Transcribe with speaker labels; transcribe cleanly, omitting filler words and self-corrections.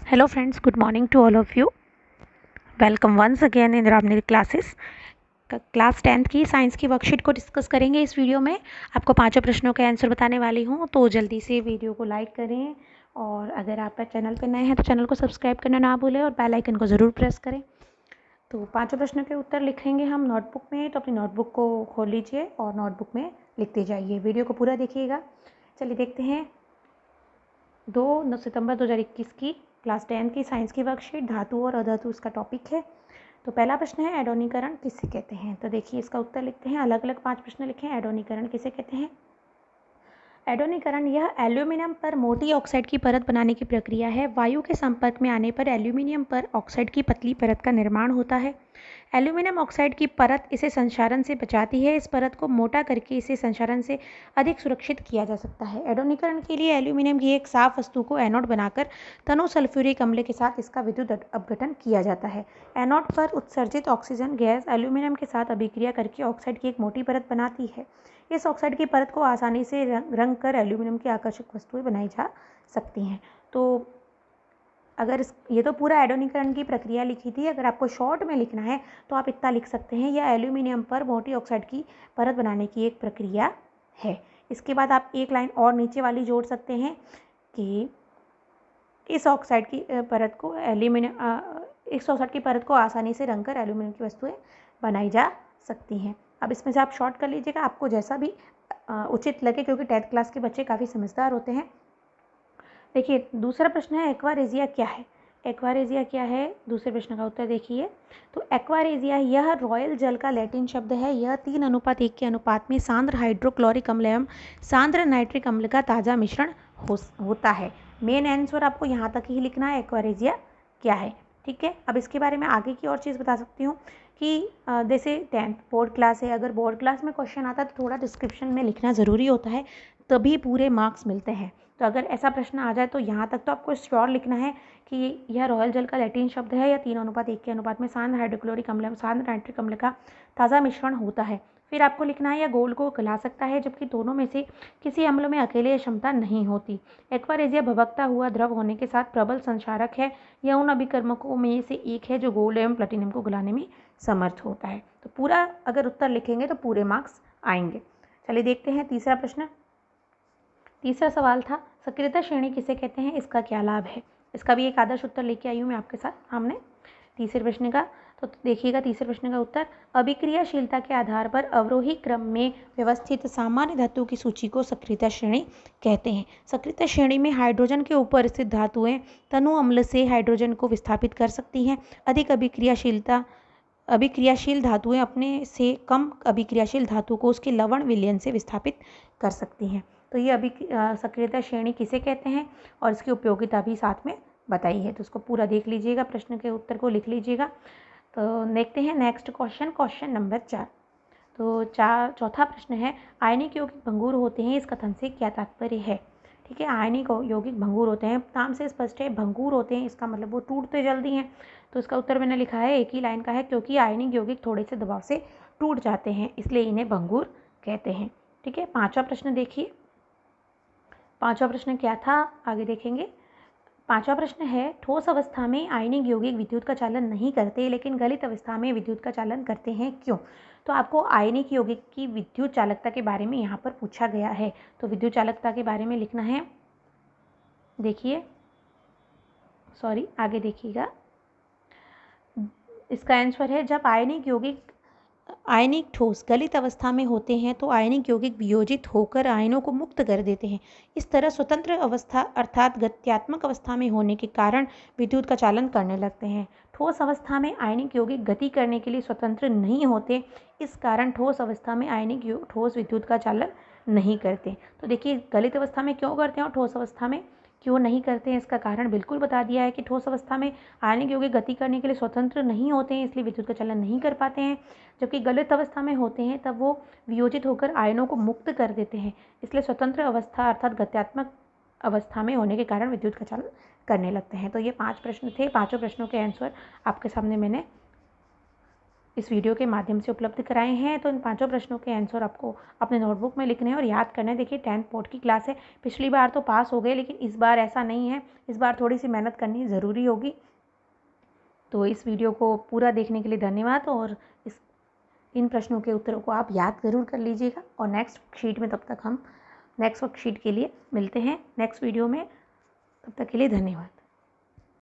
Speaker 1: Hello friends, good morning to all of you. Welcome once again in Ramnir classes. Class 10th की science की worksheet को discuss करेंगे इस video में। आपको पांचों प्रश्नों के आंसर बताने वाली हूँ, तो जल्दी से वीडियो को लाइक करें और अगर आप चैनल पर नए हैं तो चैनल को सब्सक्राइब करना ना भूलें और बेल आइकन को ज़रूर प्रेस करें। तो पांचों प्रश्नों के उत्तर लिखेंगे हम नोटबुक में, तो अपनी नोटबुक को खोल लीजिए और नोटबुक में लिखते जाइए। वीडियो को पूरा देखिएगा। चलिए देखते हैं 2 सितंबर 2021 की क्लास 10 की साइंस की वर्कशीट, धातु और अधातु इसका टॉपिक है। तो पहला प्रश्न है एडोनीकरण किसे कहते हैं। तो देखिए इसका उत्तर लिखते हैं। अलग अलग 5 प्रश्न लिखे हैं। एडोनीकरण किसे कहते हैं। एडोनीकरण यह एल्यूमिनियम पर मोटी ऑक्साइड की परत बनाने की प्रक्रिया है। वायु के संपर्क में आने पर एल्यूमिनियम पर ऑक्साइड की पतली परत का निर्माण होता है। एल्यूमिनियम ऑक्साइड की परत इसे संक्षारण से बचाती है। इस परत को मोटा करके इसे संक्षारण से अधिक सुरक्षित किया जा सकता है। एडोनीकरण के लिए एल्यूमिनियम की एक साफ वस्तु को एनोड बनाकर तनु सल्फ्यूरिक अम्ल के साथ इसका विद्युत अपघटन किया जाता है। एनोड पर उत्सर्जित ऑक्सीजन गैस एल्यूमिनियम के साथ अभिक्रिया करके ऑक्साइड की एक मोटी परत बनाती है। इस ऑक्साइड की परत को आसानी से रंग कर एल्यूमिनियम की आकर्षक वस्तुएं बनाई जा सकती हैं। तो अगर ये तो पूरा एडोनीकरण की प्रक्रिया लिखी थी। अगर आपको शॉर्ट में लिखना है तो आप इतना लिख सकते हैं, यह एल्यूमिनियम पर मोटी ऑक्साइड की परत बनाने की एक प्रक्रिया है। इसके बाद आप एक लाइन और नीचे वाली जोड़ सकते हैं कि इस ऑक्साइड की परत को इस ऑक्साइड की परत को आसानी से रंग कर एल्यूमिनियम की वस्तुएं बनाई जा सकती हैं। अब इसमें से आप शॉर्ट कर लीजिएगा, आपको जैसा भी उचित लगे, क्योंकि 10th क्लास के बच्चे काफ़ी समझदार होते हैं। देखिए दूसरा प्रश्न है एक्वारेजिया क्या है। एक्वारेजिया क्या है, दूसरे प्रश्न का उत्तर देखिए। तो एक्वारेजिया यह रॉयल जल का लैटिन शब्द है। यह 3:1 के अनुपात में सांद्र हाइड्रोक्लोरिक अम्ल एवं सांद्र नाइट्रिक अम्ल का ताज़ा मिश्रण होता है। मेन आंसर आपको यहाँ तक ही लिखना है, एक्वारेजिया क्या है। ठीक है, अब इसके बारे में आगे की और चीज़ बता सकती हूँ कि जैसे 10th बोर्ड क्लास है, अगर बोर्ड क्लास में क्वेश्चन आता है तो थोड़ा डिस्क्रिप्शन में लिखना ज़रूरी होता है, तभी पूरे मार्क्स मिलते हैं। तो अगर ऐसा प्रश्न आ जाए तो यहाँ तक तो आपको श्योर लिखना है कि यह रॉयल जल का लैटिन शब्द है। या 3:1 के अनुपात में सांद्र हाइड्रोक्लोरिक अम्ल सांद्र नाइट्रिक अम्ल का ताज़ा मिश्रण होता है। फिर आपको लिखना है यह गोल्ड को गला सकता है, जबकि दोनों में से किसी अम्ल में अकेले यह क्षमता नहीं होती। एक्वारेजिया भभकता हुआ द्रव होने के साथ प्रबल संक्षारक है। यह उन अभिकर्मकों में से एक है जो गोल्ड एवं प्लेटिनम को गलाने में समर्थ होता है। तो पूरा अगर उत्तर लिखेंगे तो पूरे मार्क्स आएंगे। चलिए देखते हैं तीसरा प्रश्न। तीसरा सवाल था सक्रियता श्रेणी किसे कहते हैं, इसका क्या लाभ है। इसका भी एक आदर्श उत्तर लेके आई हूँ मैं आपके साथ सामने तीसरे प्रश्न का। तो देखिएगा तीसरे प्रश्न का उत्तर, अभिक्रियाशीलता के आधार पर अवरोही क्रम में व्यवस्थित सामान्य धातु की सूची को सक्रियता श्रेणी कहते हैं। सक्रियता श्रेणी में हाइड्रोजन के ऊपर स्थित धातुएं तनु अम्ल से हाइड्रोजन को विस्थापित कर सकती हैं। अधिक अभिक्रियाशील धातुएं अपने से कम अभिक्रियाशील धातु को उसके लवण विलयन से विस्थापित कर सकती हैं। तो ये सक्रियता श्रेणी किसे कहते हैं और इसकी उपयोगिता भी साथ में बताई है। तो उसको पूरा देख लीजिएगा, प्रश्न के उत्तर को लिख लीजिएगा। तो देखते हैं नेक्स्ट क्वेश्चन नंबर 4। तो चौथा प्रश्न है आयनिक यौगिक भंगुर होते हैं, इस कथन से क्या तात्पर्य है। ठीक है, आयनिक यौगिक भंगुर होते हैं, नाम से स्पष्ट है भंगुर होते हैं, इसका मतलब वो टूटते जल्दी हैं। तो इसका उत्तर मैंने लिखा है, एक ही लाइन का है, क्योंकि आयनिक यौगिक थोड़े से दबाव से टूट जाते हैं, इसलिए इन्हें भंगुर कहते हैं। ठीक है, पांचवा प्रश्न देखिए। पांचवा प्रश्न क्या था, आगे देखेंगे। पांचवा प्रश्न है ठोस अवस्था में आयनिक यौगिक विद्युत का चालन नहीं करते, लेकिन गलित अवस्था में विद्युत का चालन करते हैं, क्यों। तो आपको आयनिक यौगिक की विद्युत चालकता के बारे में यहाँ पर पूछा गया है। तो विद्युत चालकता के बारे में लिखना है। देखिए आगे देखिएगा। इसका आंसर है जब आयनिक ठोस गलित अवस्था में होते हैं तो आयनिक यौगिक वियोजित होकर आयनों को मुक्त कर देते हैं। इस तरह स्वतंत्र अवस्था अर्थात गत्यात्मक अवस्था में होने के कारण विद्युत का चालन करने लगते हैं। ठोस अवस्था में आयनिक यौगिक गति करने के लिए स्वतंत्र नहीं होते, इस कारण ठोस अवस्था में ठोस विद्युत का चालन नहीं करते। तो देखिए गलित अवस्था में क्यों करते हैं और ठोस अवस्था में क्यों नहीं करते हैं, इसका कारण बिल्कुल बता दिया है कि ठोस अवस्था में आयनिक यौगिक गति करने के लिए स्वतंत्र नहीं होते हैं, इसलिए विद्युत का चालन नहीं कर पाते हैं। जबकि गलित अवस्था में होते हैं तब वो वियोजित होकर आयनों को मुक्त कर देते हैं, इसलिए स्वतंत्र अवस्था अर्थात गत्यात्मक अवस्था में होने के कारण विद्युत का चालन करने लगते हैं। तो ये 5 प्रश्न थे। पांचों प्रश्नों के आंसर आपके सामने मैंने इस वीडियो के माध्यम से उपलब्ध कराए हैं। तो इन 5 प्रश्नों के आंसर आपको अपने नोटबुक में लिखने हैं और याद करना है। देखिए 10th बोर्ड की क्लास है, पिछली बार तो पास हो गए, लेकिन इस बार ऐसा नहीं है, इस बार थोड़ी सी मेहनत करनी ज़रूरी होगी। तो इस वीडियो को पूरा देखने के लिए धन्यवाद और इन प्रश्नों के उत्तरों को आप याद ज़रूर कर लीजिएगा। और नेक्स्ट वर्कशीट में तब तक हम नेक्स्ट वर्कशीट के लिए मिलते हैं नेक्स्ट वीडियो में। तब तक के लिए धन्यवाद।